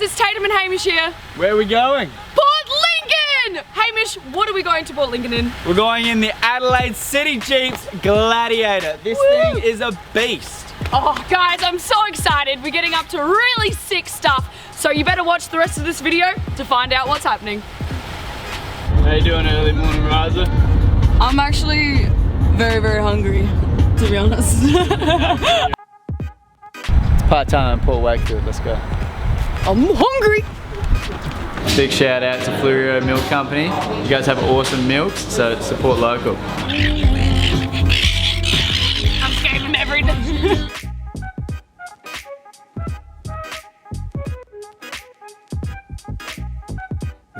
it's Tatum and Hamish here. Where are we going? Port Lincoln! Hamish, what are we going to Port Lincoln in? We're going in the Adelaide City Jeep's Gladiator. This thing is a beast. Oh guys, I'm so excited. We're getting up to really sick stuff. So you better watch the rest of this video to find out what's happening. How you doing, early morning riser? I'm actually very, very hungry, to be honest. It's part-time at Port Wakefield, let's go. I'm hungry. Big shout out to Flurio Milk Company. You guys have awesome milks, so support local. I'm scamming everything.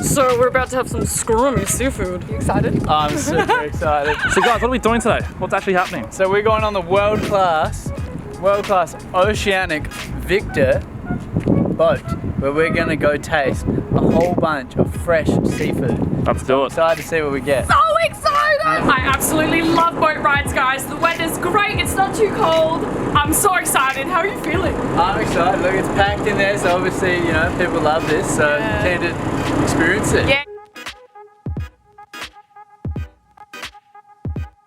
So we're about to have some scrummy seafood. You excited? I'm super excited. So guys, what are we doing today? What's actually happening? So we're going on the world-class Oceanic Victor boat, where we're gonna go taste a whole bunch of fresh seafood. Let's do it. Excited to see what we get. So excited! I absolutely love boat rides, guys. The weather's great, it's not too cold. I'm so excited. How are you feeling? I'm excited. Look, it's packed in there, so obviously, you know, people love this, so keen to experience it. Yeah.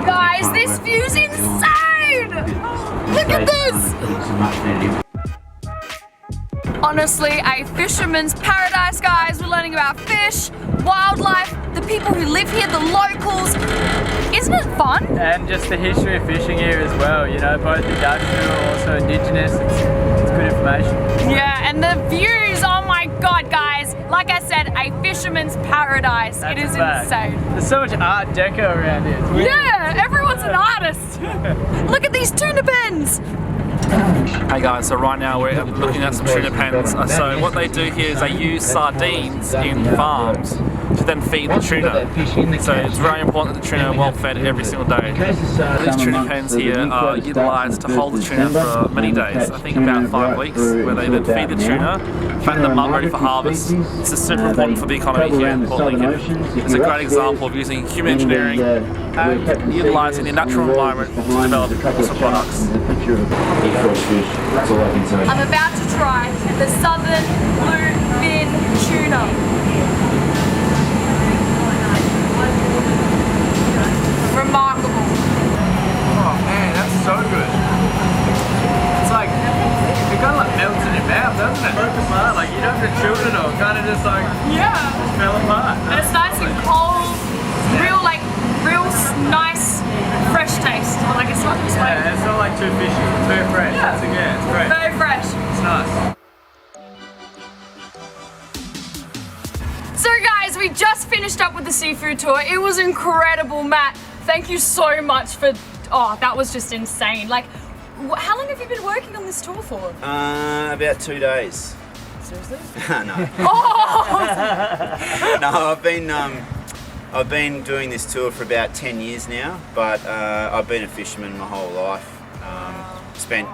Guys, this view's insane! Look at this! Honestly, a fisherman's paradise, guys. We're learning about fish, wildlife, the people who live here, the locals. Isn't it fun? And just the history of fishing here as well, you know, both industrial, also indigenous. It's good information. Yeah, and the views, oh my god, guys. Like I said, a fisherman's paradise. That's it is a fact. insane. There's so much art deco around here. It's weird. Yeah, everyone's an artist. Look at these tuna pens. Hey guys, so right now we're looking at some tuna pens. So what they do here is they use sardines in farms to then feed the tuna. So it's very important that the tuna are well fed every single day. These tuna pens here are utilised to hold the tuna for many days, I think about 5 weeks, where they then feed the tuna, fatten them up ready for harvest. This is super important for the economy here in Port Lincoln. It's a great example of using human engineering and utilising the natural environment to develop awesome products. I'm about to try the southern bluefin tuna. Remarkable. Oh man, that's so good. It's like, it kind of like melts in your mouth, doesn't it? Broke apart, like you don't have to chew it at all. Kind of just like, Yeah. just fell apart. And it's nice and cold, real nice, fresh taste. Like it's not just like, Yeah, it's not like too fishy. It's very fresh. Yeah. It's great. very fresh. It's nice. So guys, we just finished up with the seafood tour. It was incredible, Matt. Thank you so much for, oh, that was just insane. Like, how long have you been working on this tour for? About 2 days. Seriously? No. Oh! No, I've been doing this tour for about 10 years now, but I've been a fisherman my whole life. Spent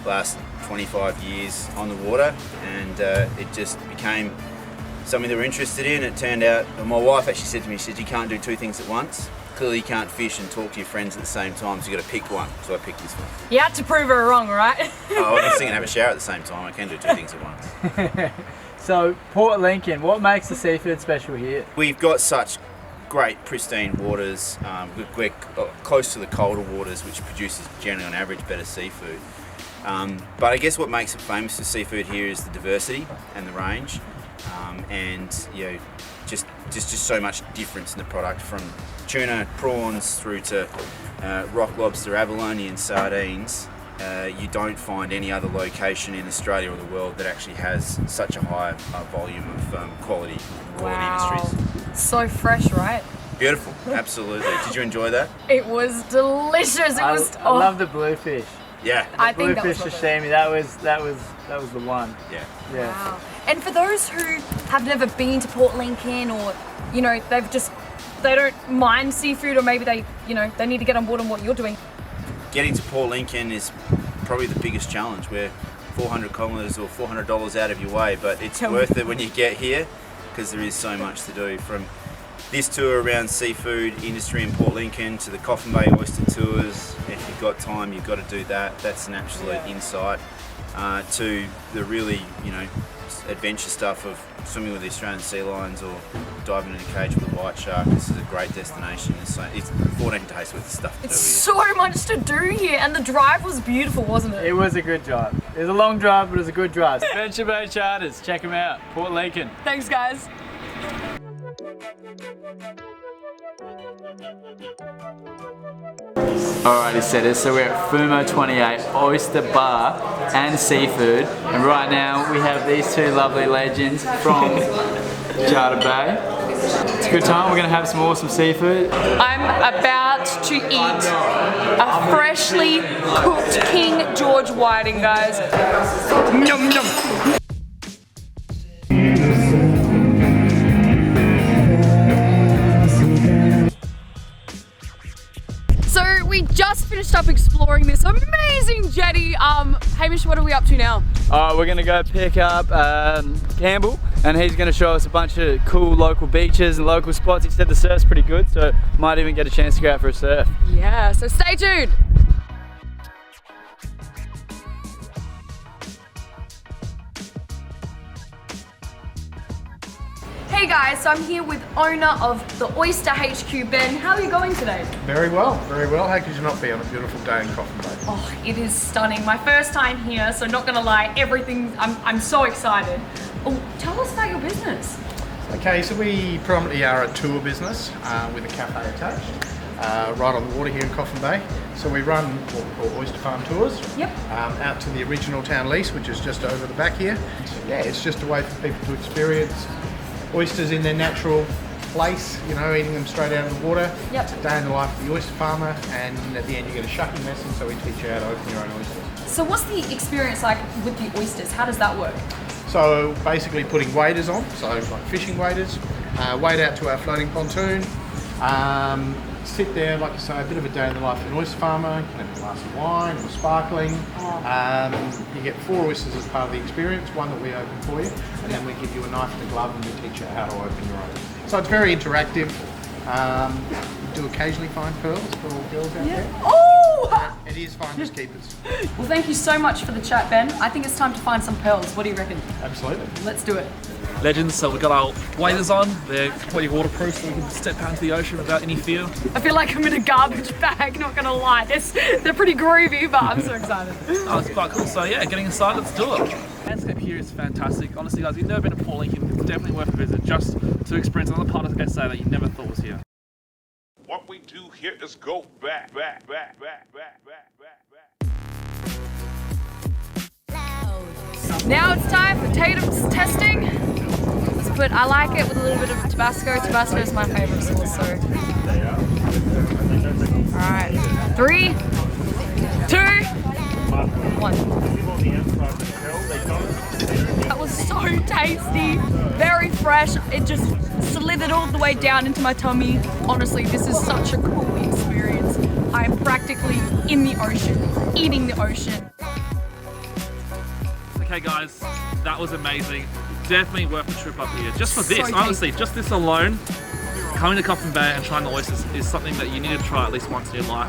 the last 25 years on the water, and it just became something that we're interested in. It turned out, my wife actually said to me, she said, you can't do two things at once. Clearly you can't fish and talk to your friends at the same time, so you've got to pick one. So I picked this one. You had to prove her wrong, right? Oh, I was thinking have a shower at the same time. I can do two things at once. So, Port Lincoln, what makes the seafood special here? We've got such great pristine waters. We're close to the colder waters, which produces generally on average better seafood. But I guess what makes it famous for seafood here is the diversity and the range, and you know, just so much difference in the product, from tuna, prawns through to rock lobster, abalone and sardines. You don't find any other location in Australia or the world that actually has such a high volume of quality industries. So fresh, right? Beautiful, absolutely. Did you enjoy that? It was delicious. It was. I love the bluefish. Yeah. I think that was Bluefish my sashimi. That was the one. Yeah. Yeah. Wow. And for those who have never been to Port Lincoln, or you know, they don't mind seafood, or maybe they need to get on board on what you're doing. Getting to Port Lincoln is probably the biggest challenge. We're 400 kilometres or $400 out of your way, but it's worth it when you get here, because there is so much to do, from this tour around seafood industry in Port Lincoln to the Coffin Bay Oyster tours. If you've got time, you've got to do that. That's an absolute insight. To the really, adventure stuff of swimming with the Australian sea lions or diving in a cage with a white shark, this is a great destination. It's 14 days worth of stuff to do It's here. so much to do here, and the drive was beautiful, wasn't it? It was a good drive. It was a long drive, but it was a good drive. Adventure Bay Charters, check them out. Port Lincoln. Thanks, guys. Alrighty setters, so we're at Fumo 28 Oyster Bar and Seafood, and right now we have these two lovely legends from Charter Bay. It's a good time, we're going to have some awesome seafood. I'm about to eat a freshly cooked King George whiting, guys. Yum, yum. So we just finished up exploring this amazing jetty. Hamish, what are we up to now? We're going to go pick up Campbell, and he's going to show us a bunch of cool local beaches and local spots. He said the surf's pretty good, so might even get a chance to go out for a surf. Yeah, so stay tuned. Hey guys, so I'm here with owner of the Oyster HQ, Ben. How are you going today? Very well, very well. How could you not be on a beautiful day in Coffin Bay? Oh, it is stunning. My first time here, so not gonna lie, I'm so excited. Oh, tell us about your business. Okay, so we predominantly are a tour business with a cafe attached, right on the water here in Coffin Bay. So we run what we call oyster farm tours. Yep. Out to the original town lease, which is just over the back here. Yeah, it's just a way for people to experience oysters in their natural place, you know, eating them straight out of the water. Yep. It's a day in the life of the oyster farmer, and at the end you get a shucking lesson, so we teach you how to open your own oysters. So what's the experience like with the oysters? How does that work? So basically putting waders on, so like fishing waders, wade out to our floating pontoon, sit there, like I say, a bit of a day in the life of an oyster farmer. You can have a glass of wine or sparkling. You get 4 oysters as part of the experience, one that we open for you, and then we give you a knife and a glove and we teach you how to open your own. So it's very interactive. We do occasionally find pearls for all girls out there. Oh! It is finders keepers. Well, thank you so much for the chat, Ben. I think it's time to find some pearls. What do you reckon? Absolutely. Let's do it. Legends, so we've got our waders on, they're completely waterproof so we can step out into the ocean without any fear. I feel like I'm in a garbage bag, not gonna lie. They're pretty groovy, but I'm so excited. Oh, it's quite cool, so yeah, getting inside, let's do it. The landscape here is fantastic. Honestly guys, if you've never been to Port Lincoln, it's definitely worth a visit just to experience another part of SA that you never thought was here. What we do here is go back. Now it's time for Tatum's testing. I like it with a little bit of Tabasco. Tabasco is my favorite sauce, so. Alright, 3, 2, 1. That was so tasty, very fresh. It just slithered all the way down into my tummy. Honestly, this is such a cool experience. I'm practically in the ocean, eating the ocean. Okay guys, that was amazing. Definitely worth the trip up here. Just for So this, tasty. honestly, just this alone, coming to Coffin Bay and trying the oysters is something that you need to try at least once in your life.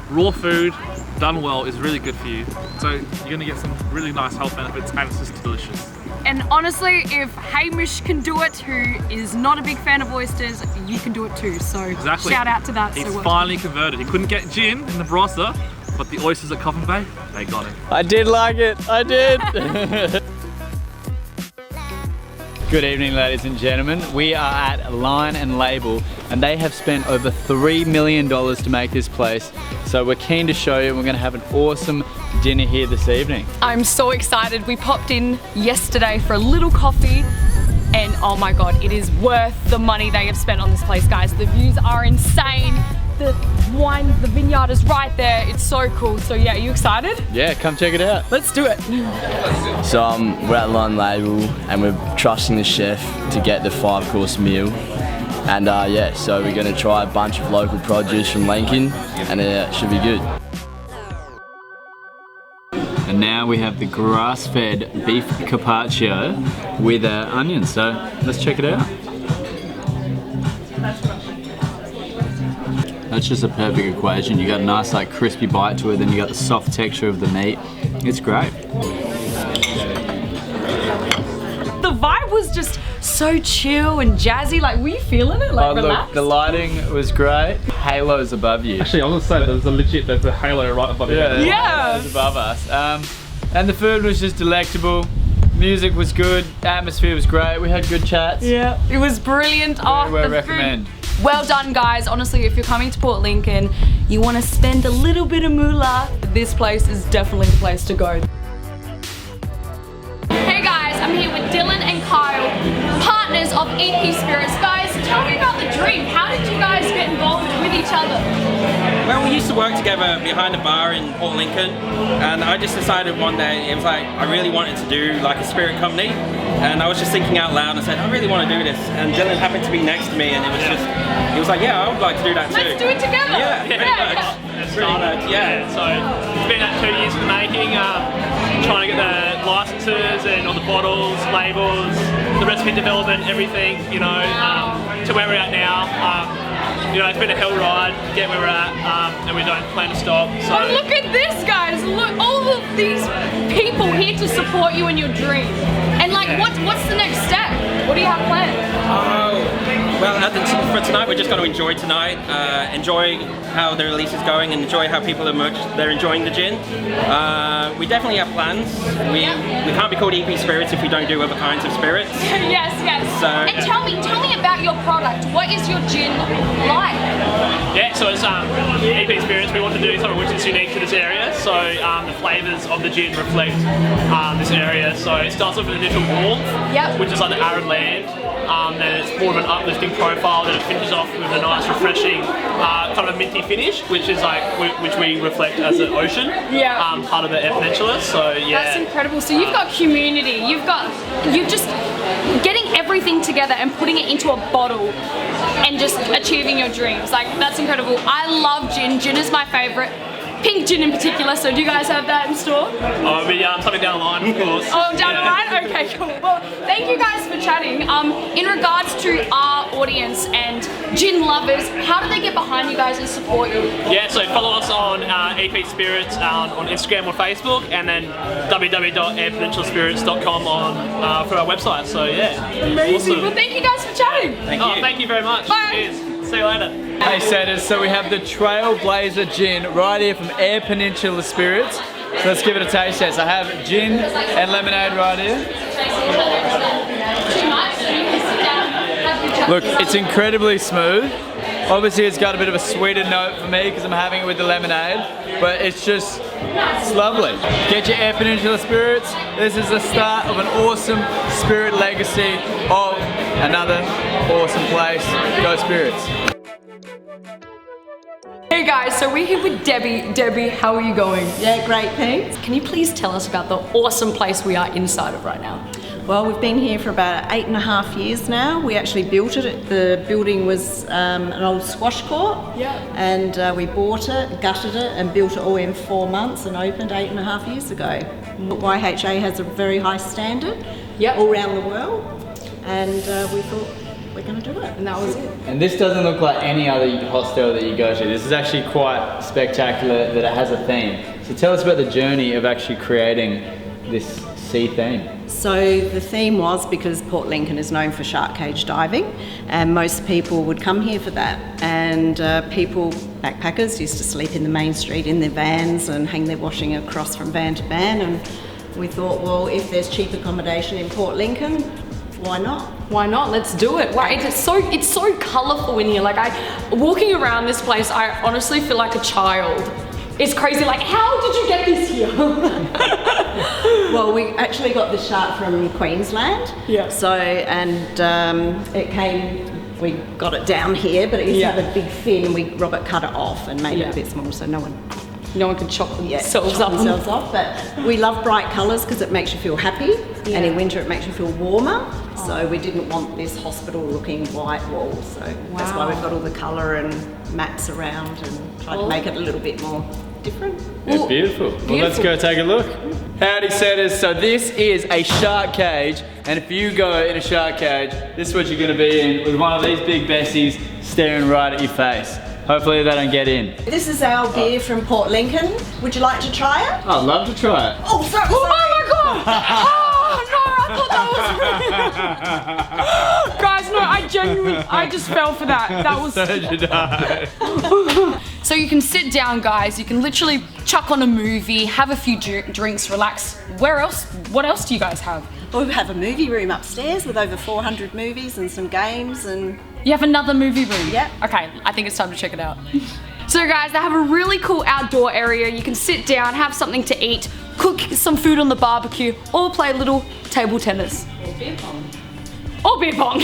Raw food, done well, is really good for you. So you're gonna get some really nice health benefits and it's just delicious. And honestly, if Hamish can do it, who is not a big fan of oysters, you can do it too. So Exactly. shout out to that. He's So well finally converted. He couldn't get gin in the Barossa, but the oysters at Coffin Bay, they got it. I did like it, I did. Good evening, ladies and gentlemen. We are at Line and Label, and they have spent over $3 million to make this place. So we're keen to show you. We're going to have an awesome dinner here this evening. I'm so excited. We popped in yesterday for a little coffee, and oh my god, it is worth the money they have spent on this place, guys. The views are insane. The wine, the vineyard is right there. It's so cool. So yeah, are you excited? Yeah, come check it out. Let's do it. So we're at Line Label and we're trusting the chef to get the 5-course meal. And yeah, so we're going to try a bunch of local produce from Lincoln and it should be good. And now we have the grass-fed beef carpaccio with onions. So let's check it out. That's just a perfect equation. You got a nice like crispy bite to it, then you got the soft texture of the meat. It's great. vibe was just so chill and jazzy. Like, were you feeling it? Like, relaxed? Look, the lighting was great. Halos above you. Actually, I was gonna say there's a halo right above you. Yeah, it was above us. And the food was just delectable. Music was good. Atmosphere was great. We had good chats. Yeah, it was brilliant. We recommend. Well done, guys. Honestly, if you're coming to Port Lincoln, you want to spend a little bit of moolah, this place is definitely the place to go. Hey guys, I'm here with Dylan and Kyle, partners of EP Spirits. Guys, tell me about the dream. How did you guys get involved with each other? Well, we used to work together behind a bar in Port Lincoln, and I just decided one day, it was like, I really wanted to do like a spirit company, and I was just thinking out loud and said, I really want to do this, and Dylan happened to be next to me, and he was like, yeah, I would like to do that too. Let's do it together. Yeah, pretty much. So it's been that 2 years in the making, trying to get the licenses and all the bottles, labels, the recipe development, everything, you know, to where we're at now. You know, it's been a hell ride to get where we're at, and we don't plan to stop. So Oh, look at this, guys. Look, all of these people here to support you in your dream. And like, what's the next step? What do you have planned? Well, for tonight, we're just going to enjoy tonight, enjoy how the release is going, and enjoy how people they're enjoying the gin. We definitely have plans. We can't be called EP Spirits if we don't do other kinds of spirits. Yes. So, and tell me about your product. What is your gin like? yeah, so it's EP Spirits. We want to do something which is unique to this area. So the flavours of the gin reflect this area. So it starts off with an initial warmth, which is like the arid land. Then it's more of an uplifting profile. Then it finishes off with a nice, refreshing, kind of minty finish, which is like which we reflect as an ocean. Part of the Eyre Peninsula. So yeah, that's incredible. So you've got community. You're just getting everything together and putting it into a bottle and just achieving your dreams. Like, that's incredible. I love gin. Gin is my favorite. Pink gin in particular, so do you guys have that in store? Oh, we something down the line, of course. Oh, down the line? Okay, cool. Well, thank you guys for chatting. In regards to our audience and gin lovers, how do they get behind you guys and support you? Yeah, so follow us on EP Spirits on Instagram or Facebook, and then www.airpeninsulaspirits.com for our website. So yeah, amazing. Awesome. Well, thank you guys for chatting. Thank you very much. Bye. Cheers. See you later. Hey setters, so we have the Trailblazer Gin right here from Eyre Peninsula Spirits. So let's give it a taste test. I have gin and lemonade right here. Look, it's incredibly smooth. Obviously it's got a bit of a sweeter note for me because I'm having it with the lemonade, but it's lovely. Get your Eyre Peninsula Spirits. This is the start of an awesome spirit legacy of another awesome place. Go Spirits. Hey guys, so we're here with Debbie. Debbie, how are you going? Yeah, great, thanks. Can you please tell us about the awesome place we are inside of right now? Well, we've been here for about 8.5 years now. We actually built it. The building was an old squash court. And we bought it, gutted it, and built it all in 4 months and opened 8.5 years ago. YHA has a very high standard all around the world. And we thought, we're going to do it. And that was it. And this doesn't look like any other hostel that you go to. This is actually quite spectacular that it has a theme. So tell us about the journey of actually creating this sea theme. So the theme was because Port Lincoln is known for shark cage diving, and most people would come here for that. And backpackers used to sleep in the main street in their vans and hang their washing across from van to van. And we thought, well, if there's cheap accommodation in Port Lincoln, why not? Why not? Let's do it. Wow, it's so colourful in here. Like, walking around this place, I honestly feel like a child. It's crazy. Like, how did you get this here? Well, we actually got the shark from Queensland. So, and we got it down here, but it used to have a big fin, and Robert cut it off and made it a bit small, so no one could chop themselves off. But we love bright colours because it makes you feel happy, and in winter it makes you feel warmer. So we didn't want this hospital-looking white wall. So that's why we've got all the colour and maps around and tried to make it a little bit more different. It's beautiful. Well, let's go take a look. Howdy setters, so this is a shark cage, and if you go in a shark cage, this is what you're going to be in with one of these big bessies staring right at your face. Hopefully they don't get in. This is our beer from Port Lincoln. Would you like to try it? I'd love to try it. Oh, sorry. Oh my god! Oh no, I thought that was Guys, no, I just fell for that. That was So did I. So you can sit down, guys. You can literally chuck on a movie, have a few drinks, relax. What else do you guys have? Well, we have a movie room upstairs with over 400 movies and some games and... You have another movie room? Yeah. Okay, I think it's time to check it out. So guys, they have a really cool outdoor area. You can sit down, have something to eat, cook some food on the barbecue, or play a little table tennis. Or beer pong. Or beer pong.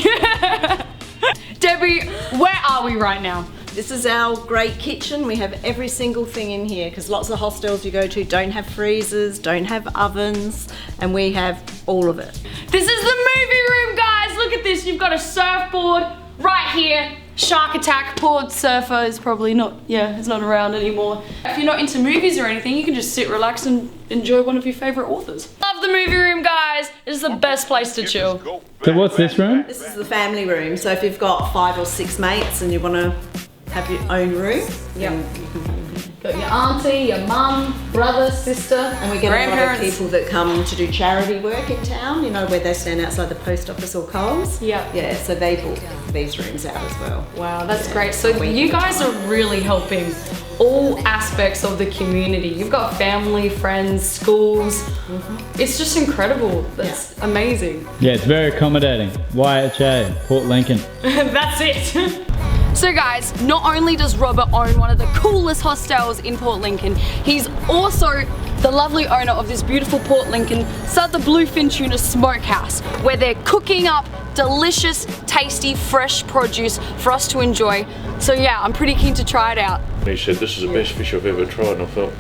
Debbie, where are we right now? This is our great kitchen. We have every single thing in here because lots of hostels you go to don't have freezers, don't have ovens, and we have all of it. This is the movie room, guys. Look at this. You've got a surfboard right here. Shark attack. Poor surfer is probably not, it's not around anymore. If you're not into movies or anything, you can just sit, relax, and enjoy one of your favorite authors. Love the movie room, guys. It is the best place to chill. So what's this room? This is the family room. So if you've got 5 or 6 mates and you want to have your own room, Got your auntie, your mum, brother, sister, and we get a lot of people that come to do charity work in town, you know, where they stand outside the post office or Coles. Yeah, so they book these rooms out as well. Wow, that's great. So you guys are really helping all aspects of the community. You've got family, friends, schools. It's just incredible. That's amazing. Yeah, it's very accommodating. YHA, Port Lincoln. That's it. So guys, not only does Robert own one of the coolest hostels in Port Lincoln, he's also the lovely owner of this beautiful Port Lincoln Southern Bluefin Tuna Smokehouse, where they're cooking up delicious, tasty, fresh produce for us to enjoy. So yeah, I'm pretty keen to try it out. He said, this is the best fish I've ever tried, and I thought,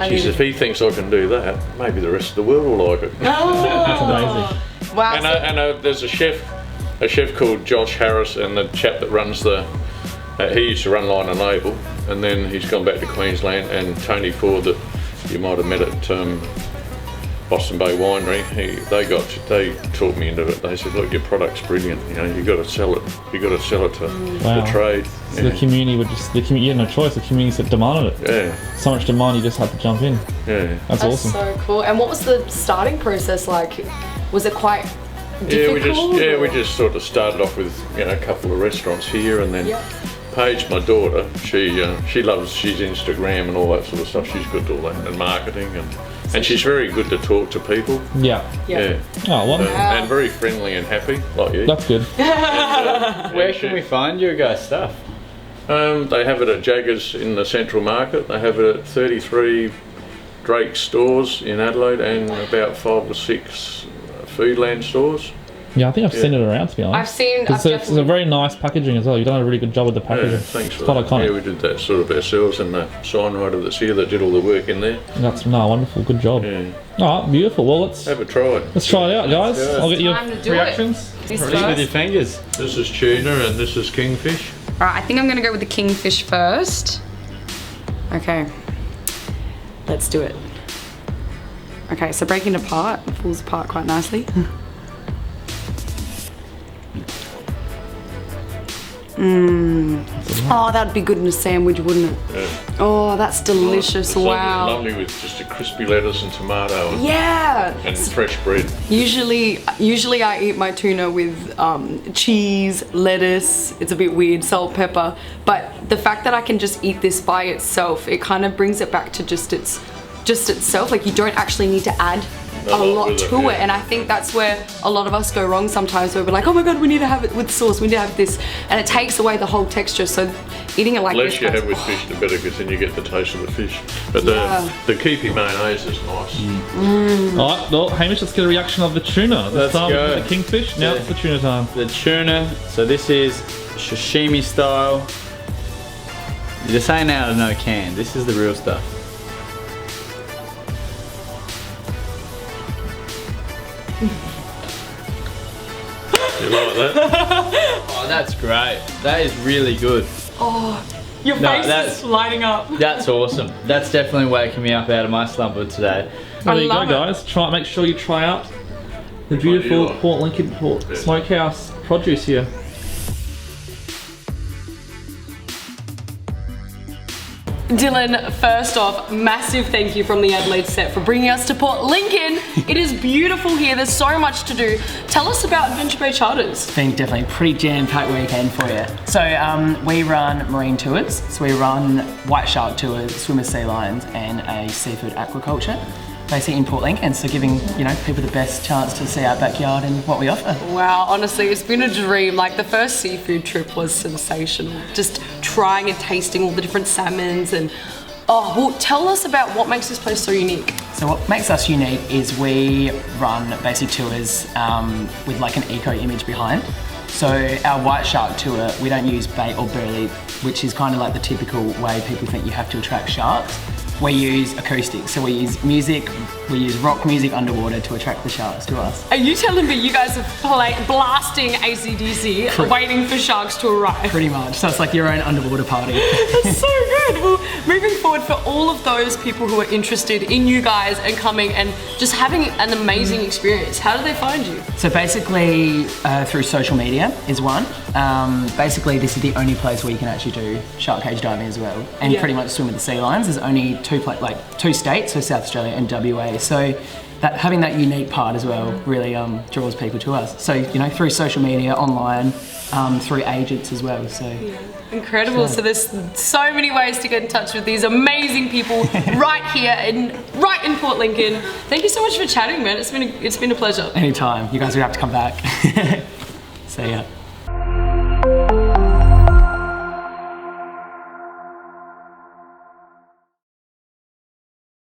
geez, if he thinks I can do that, maybe the rest of the world will like it. That's amazing. Wow. And there's a chef called Josh Harris, and the chap that runs he used to run Line and Label, and then he's gone back to Queensland, and Tony Ford, that you might have met at Coffin Bay Winery, they talked me into it. They said, look, your product's brilliant, you know, you've got to sell it. You've got to sell it to the trade. So the community would you had no choice, the community said demanded it. Yeah. So much demand, you just had to jump in. Yeah. That's awesome. So cool. And what was the starting process like? Was it quite difficult? We just sort of started off with, you know, a couple of restaurants here, and then Paige, my daughter, she's Instagram and all that sort of stuff. She's good at all that, and marketing, and she's very good to talk to people. Yeah. Oh, well. And very friendly and happy, like you. That's good. Where can we find your guys' stuff? They have it at Jaggers in the Central Market. They have it at 33 Drake stores in Adelaide, and about 5 or 6 Foodland stores. Yeah, I think I've seen it around, to be honest. It's a very nice packaging as well. You've done a really good job with the packaging. Yeah, thanks for quite that. iconic. Yeah, we did that sort of ourselves, and the signwriter that's here that did all the work in there. That's wonderful. Good job. Yeah. Alright, beautiful. Well, let's have a try. Let's try it out, guys. I'll get your Time to do reactions. it. With your fingers. This is tuna and this is kingfish. Alright, I think I'm gonna go with the kingfish first. Okay. Let's do it. Okay, so breaking it apart, it falls apart quite nicely. Oh, that'd be good in a sandwich, wouldn't it? Yeah. Oh, that's delicious. It's wow. lovely with just a crispy lettuce and tomato and fresh bread. Usually I eat my tuna with cheese, lettuce. It's a bit weird, salt, pepper. But the fact that I can just eat this by itself, it kind of brings it back to just itself. Like, you don't actually need to add a lot to it, and I think that's where a lot of us go wrong sometimes, where we're like, oh my god, we need to have it with sauce, we need to have this, and it takes away the whole texture. So eating it like less this, you have with fish, the better, because then you get the taste of the fish. But the keepy mayonnaise is nice. Alright, well, Hamish, let's get a reaction of the tuna. Let's go. With the kingfish, now it's the tuna time. The tuna, so this is sashimi style. You're saying out of no can, this is the real stuff. You like that? Oh, that's great. That is really good. Oh, your face is lighting up. That's awesome. That's definitely waking me up out of my slumber today. Well, there you go, guys. Make sure you try out the beautiful Port Lincoln Smokehouse produce here. Dylan, first off, massive thank you from the Adelaide Set for bringing us to Port Lincoln. It is beautiful here, there's so much to do. Tell us about Adventure Bay Charters. It's been definitely a pretty jam-packed weekend for you. So we run marine tours, so we run white shark tours, swimmer sea lions and a seafood aquaculture. Basically in Port Lincoln, so giving people the best chance to see our backyard and what we offer. Wow, honestly, it's been a dream. Like the first seafood trip was sensational. Just trying and tasting all the different salmons and well, tell us about what makes this place so unique. So what makes us unique is we run basic tours with like an eco image behind. So our white shark tour, we don't use bait or burley, which is kind of like the typical way people think you have to attract sharks. We use acoustics, so we use music, we use rock music underwater to attract the sharks to us. Are you telling me you guys are blasting AC/DC, waiting for sharks to arrive? Pretty much, so it's like your own underwater party. That's so good. Well, moving forward, for all of those people who are interested in you guys and coming and just having an amazing experience, how do they find you? So basically, through social media is one. Basically, this is the only place where you can actually do shark cage diving as well, and pretty much swim with the sea lions. There's only two states, so South Australia and WA. So that having that unique part as well really draws people to us. So through social media, online, through agents as well. So incredible. Sure. So there's so many ways to get in touch with these amazing people right here right in Port Lincoln. Thank you so much for chatting, man. It's been a pleasure. Anytime. You guys will have to come back. See ya.